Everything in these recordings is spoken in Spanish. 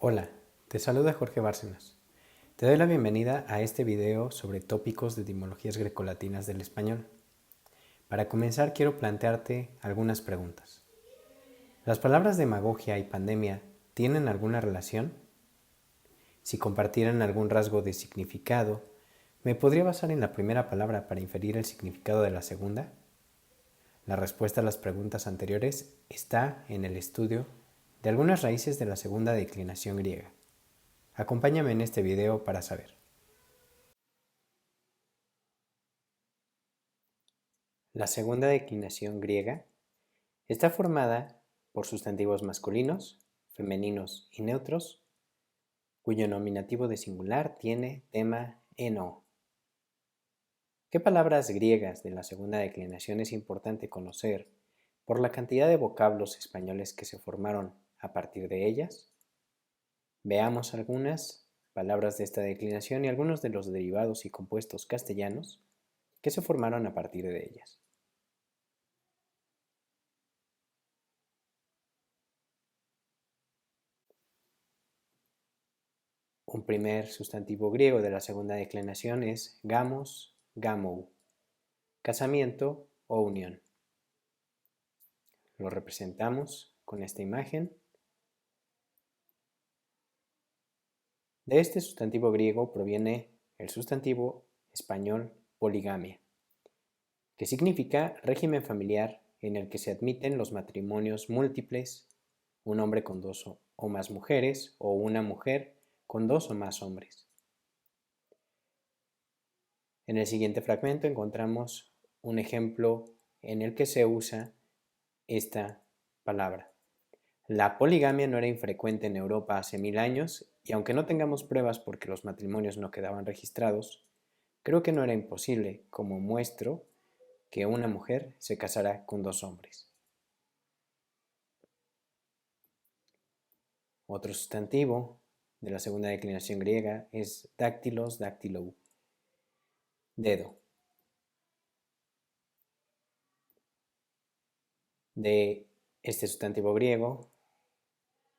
Hola, te saluda Jorge Bárcenas. Te doy la bienvenida a este video sobre tópicos de etimologías grecolatinas del español. Para comenzar quiero plantearte algunas preguntas. ¿Las palabras demagogia y pandemia tienen alguna relación? Si compartieran algún rasgo de significado, ¿me podría basar en la primera palabra para inferir el significado de la segunda? La respuesta a las preguntas anteriores está en el estudio de algunas raíces de la segunda declinación griega. Acompáñame en este video para saber. La segunda declinación griega está formada por sustantivos masculinos, femeninos y neutros, cuyo nominativo de singular tiene tema eno. ¿Qué palabras griegas de la segunda declinación es importante conocer por la cantidad de vocablos españoles que se formaron a partir de ellas? Veamos algunas palabras de esta declinación y algunos de los derivados y compuestos castellanos que se formaron a partir de ellas. Un primer sustantivo griego de la segunda declinación es gamos, gamou, casamiento o unión. Lo representamos con esta imagen. De este sustantivo griego proviene el sustantivo español poligamia, que significa régimen familiar en el que se admiten los matrimonios múltiples, un hombre con dos o más mujeres o una mujer con dos o más hombres. En el siguiente fragmento encontramos un ejemplo en el que se usa esta palabra. La poligamia no era infrecuente en Europa hace 1000 años y aunque no tengamos pruebas porque los matrimonios no quedaban registrados, creo que no era imposible, como muestro, que una mujer se casara con dos hombres. Otro sustantivo de la segunda declinación griega es dáctilos, dactilou, dedo. De este sustantivo griego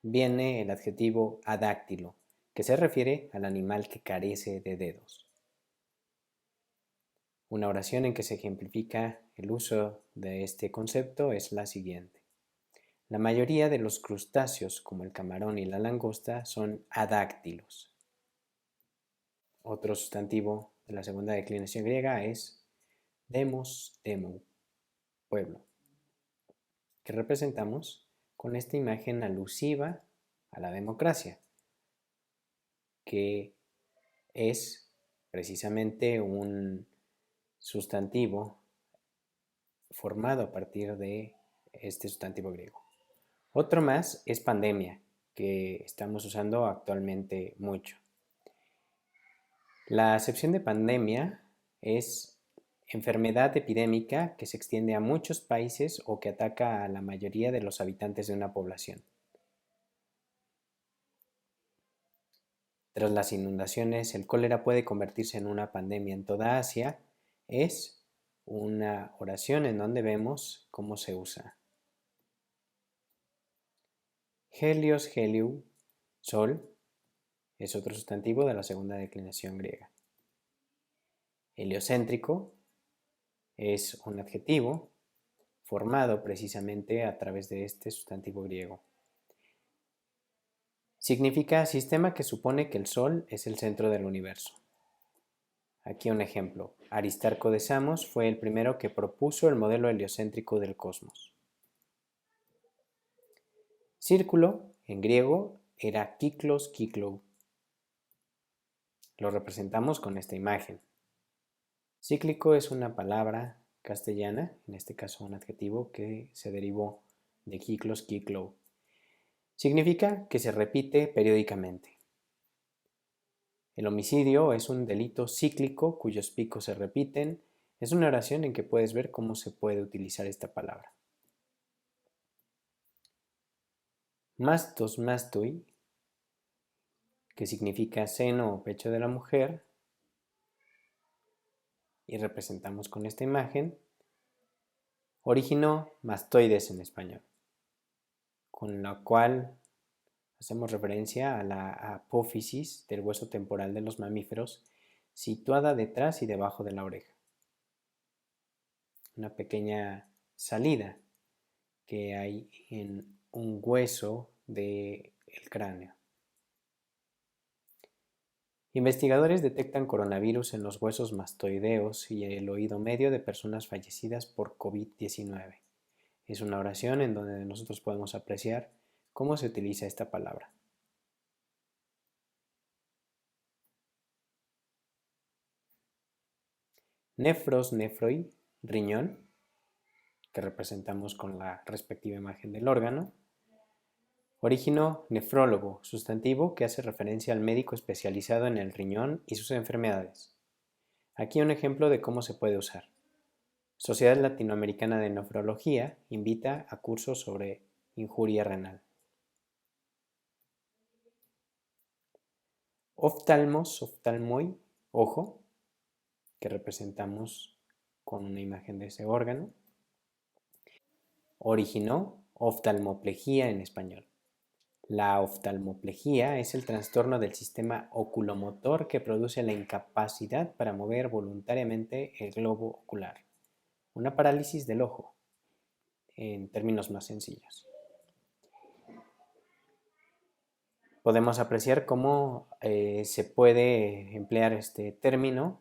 viene el adjetivo adáctilo, que se refiere al animal que carece de dedos. Una oración en que se ejemplifica el uso de este concepto es la siguiente. La mayoría de los crustáceos, como el camarón y la langosta, son adáctilos. Otro sustantivo de la segunda declinación griega es demos, demou, pueblo, que representamos con esta imagen alusiva a la democracia, que es precisamente un sustantivo formado a partir de este sustantivo griego. Otro más es pandemia, que estamos usando actualmente mucho. La acepción de pandemia es enfermedad epidémica que se extiende a muchos países o que ataca a la mayoría de los habitantes de una población. Tras las inundaciones, el cólera puede convertirse en una pandemia en toda Asia. Es una oración en donde vemos cómo se usa. Helios, heliou, sol, es otro sustantivo de la segunda declinación griega. Heliocéntrico es un adjetivo formado precisamente a través de este sustantivo griego. Significa sistema que supone que el Sol es el centro del universo. Aquí un ejemplo. Aristarco de Samos fue el primero que propuso el modelo heliocéntrico del cosmos. Círculo, en griego, era kyklos, kyklou. Lo representamos con esta imagen. Cíclico es una palabra castellana, en este caso un adjetivo que se derivó de kyklos, kyklou. Significa que se repite periódicamente. El homicidio es un delito cíclico cuyos picos se repiten. Es una oración en que puedes ver cómo se puede utilizar esta palabra. Mastos, mastoi, que significa seno o pecho de la mujer, y representamos con esta imagen, originó mastoides en español, con la cual Hacemos referencia a la apófisis del hueso temporal de los mamíferos situada detrás y debajo de la oreja. Una pequeña salida que hay en un hueso del cráneo. Investigadores detectan coronavirus en los huesos mastoideos y el oído medio de personas fallecidas por COVID-19. Es una oración en donde nosotros podemos apreciar cómo se utiliza esta palabra. Nefros, nefroi, riñón, que representamos con la respectiva imagen del órgano. Orígino, nefrólogo, sustantivo que hace referencia al médico especializado en el riñón y sus enfermedades. Aquí un ejemplo de cómo se puede usar. Sociedad Latinoamericana de Nefrología invita a cursos sobre injuria renal. Oftalmos, oftalmoi, ojo, que representamos con una imagen de ese órgano. Originó oftalmoplejía en español. La oftalmoplejía es el trastorno del sistema oculomotor que produce la incapacidad para mover voluntariamente el globo ocular. Una parálisis del ojo, en términos más sencillos. Podemos apreciar cómo se puede emplear este término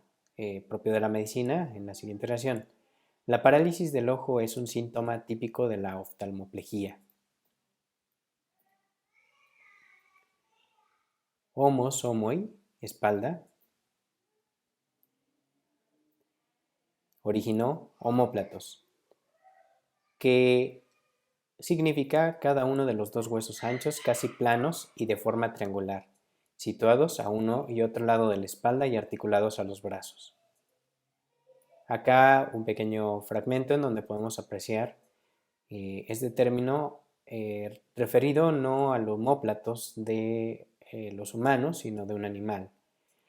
propio de la medicina en la siguiente oración. La parálisis del ojo es un síntoma típico de la oftalmoplejía. Homos, homoi, espalda. Originó homóplatos, que significa cada uno de los dos huesos anchos, casi planos y de forma triangular, situados a uno y otro lado de la espalda y articulados a los brazos. Acá un pequeño fragmento en donde podemos apreciar este término referido no a los omóplatos de los humanos, sino de un animal.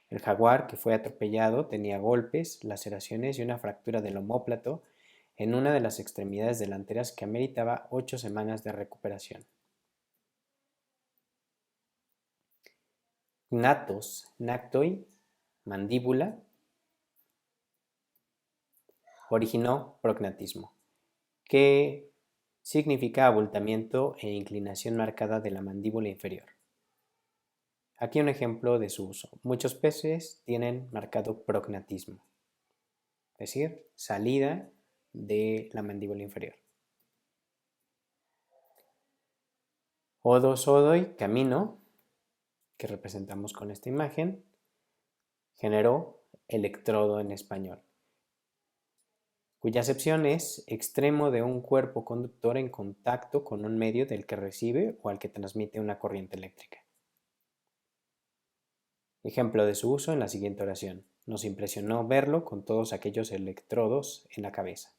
El jaguar que fue atropellado tenía golpes, laceraciones y una fractura del omóplato en una de las extremidades delanteras que ameritaba 8 semanas de recuperación. Gnathos, gnatoi, mandíbula, originó prognatismo, que significa abultamiento e inclinación marcada de la mandíbula inferior. Aquí un ejemplo de su uso. Muchos peces tienen marcado prognatismo, es decir, salida de la mandíbula inferior. Odos, odoi, camino, que representamos con esta imagen, generó electrodo en español, cuya acepción es extremo de un cuerpo conductor en contacto con un medio del que recibe o al que transmite una corriente eléctrica. Ejemplo de su uso en la siguiente oración. Nos impresionó verlo con todos aquellos electrodos en la cabeza.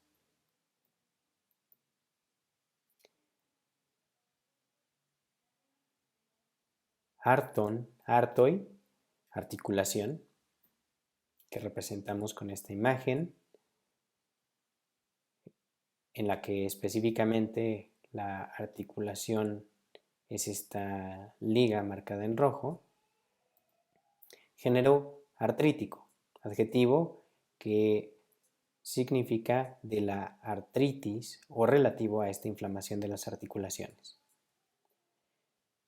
Arton, artoi, articulación, que representamos con esta imagen, en la que específicamente la articulación es esta liga marcada en rojo. Género artrítico, adjetivo que significa de la artritis o relativo a esta inflamación de las articulaciones.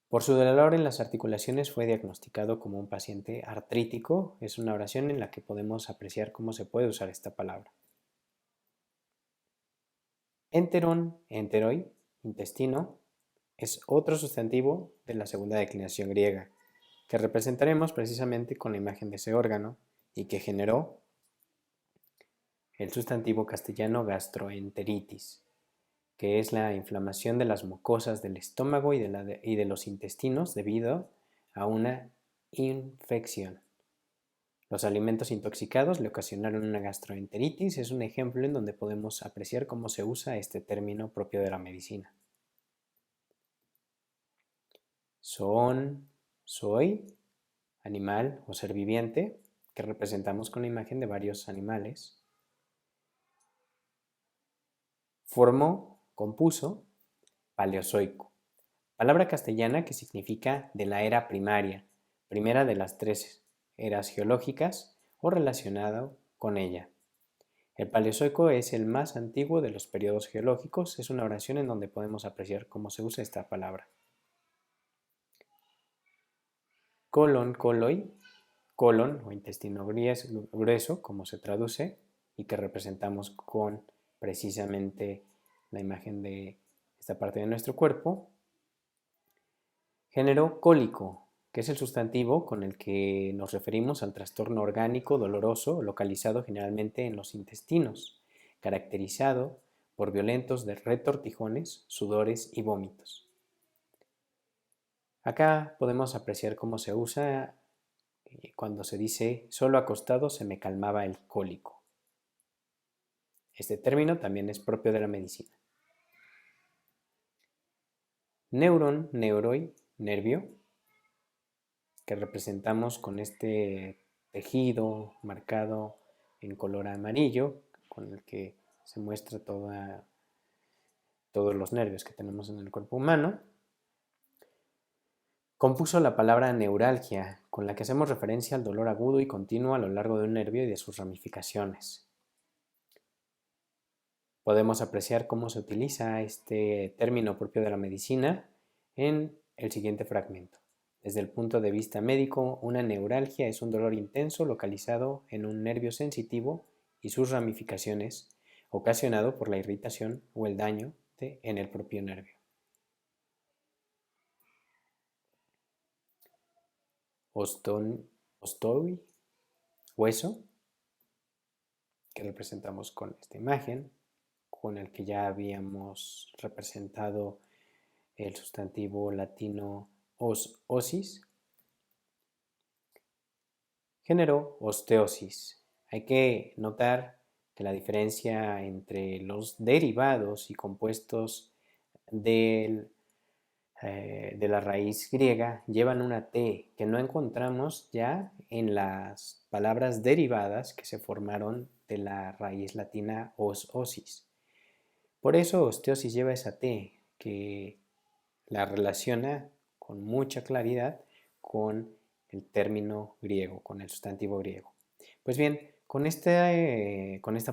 Por su dolor en las articulaciones fue diagnosticado como un paciente artrítico. Es una oración en la que podemos apreciar cómo se puede usar esta palabra. Enteron, enteroi, intestino, es otro sustantivo de la segunda declinación griega, que representaremos precisamente con la imagen de ese órgano y que generó el sustantivo castellano gastroenteritis, que es la inflamación de las mucosas del estómago y de los intestinos debido a una infección. Los alimentos intoxicados le ocasionaron una gastroenteritis. Es un ejemplo en donde podemos apreciar cómo se usa este término propio de la medicina. Son, soy, animal o ser viviente, que representamos con la imagen de varios animales. Formó, compuso, paleozoico. Palabra castellana que significa de la era primaria, primera de las 3 eras geológicas o relacionado con ella. El Paleozoico es el más antiguo de los periodos geológicos. Es una oración en donde podemos apreciar cómo se usa esta palabra. Colon, coloi, colon o intestino grueso, como se traduce, y que representamos con precisamente la imagen de esta parte de nuestro cuerpo. Género cólico, que es el sustantivo con el que nos referimos al trastorno orgánico doloroso localizado generalmente en los intestinos, caracterizado por violentos retortijones, sudores y vómitos. Acá podemos apreciar cómo se usa cuando se dice solo acostado se me calmaba el cólico. Este término también es propio de la medicina. Neuron, neuroi, nervio, que representamos con este tejido marcado en color amarillo, con el que se muestra todos los nervios que tenemos en el cuerpo humano. Compuso la palabra neuralgia, con la que hacemos referencia al dolor agudo y continuo a lo largo de un nervio y de sus ramificaciones. Podemos apreciar cómo se utiliza este término propio de la medicina en el siguiente fragmento. Desde el punto de vista médico, una neuralgia es un dolor intenso localizado en un nervio sensitivo y sus ramificaciones, ocasionado por la irritación o el daño en el propio nervio. Ostoi, hueso, que representamos con esta imagen, con el que ya habíamos representado el sustantivo latino osis. Género osteosis. Hay que notar que la diferencia entre los derivados y compuestos de la raíz griega llevan una T que no encontramos ya en las palabras derivadas que se formaron de la raíz latina osis. Por eso osteosis lleva esa T que la relaciona con mucha claridad con el término griego, con el sustantivo griego. Pues bien, con esta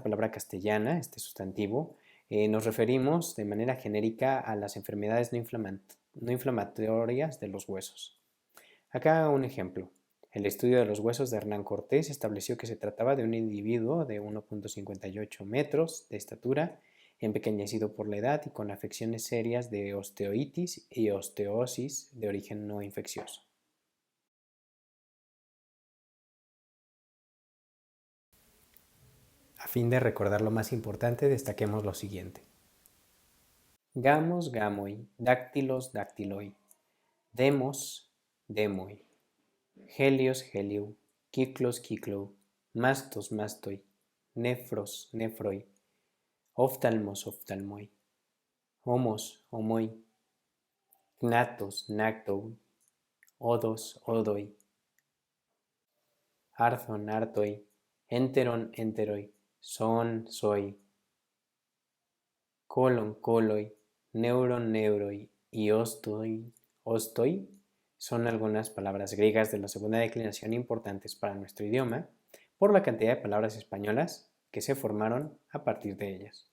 palabra castellana, este sustantivo, nos referimos de manera genérica a las enfermedades no inflamatorias de los huesos. Acá un ejemplo. El estudio de los huesos de Hernán Cortés estableció que se trataba de un individuo de 1,58 metros de estatura, empequeñecido por la edad y con afecciones serias de osteoitis y osteosis de origen no infeccioso. A fin de recordar lo más importante, destaquemos lo siguiente. Gamos, gamoi, dáctilos, dactiloi, demos, demoi, helios, heliou, kiklos, kiklou, mastos, mastoi, nefros, nefroi, oftalmos, oftalmoi, homos, homoi, gnatos, gnactou, odos, odoi, arthon, artoi, enteron, enteroi, son, soy, colon, coloi, neuron, neuroi y ostoi, ostoi son algunas palabras griegas de la segunda declinación importantes para nuestro idioma por la cantidad de palabras españolas que se formaron a partir de ellas.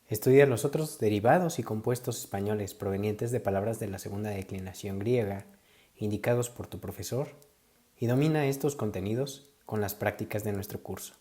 Estudia los otros derivados y compuestos españoles provenientes de palabras de la segunda declinación griega indicados por tu profesor y domina estos contenidos con las prácticas de nuestro curso.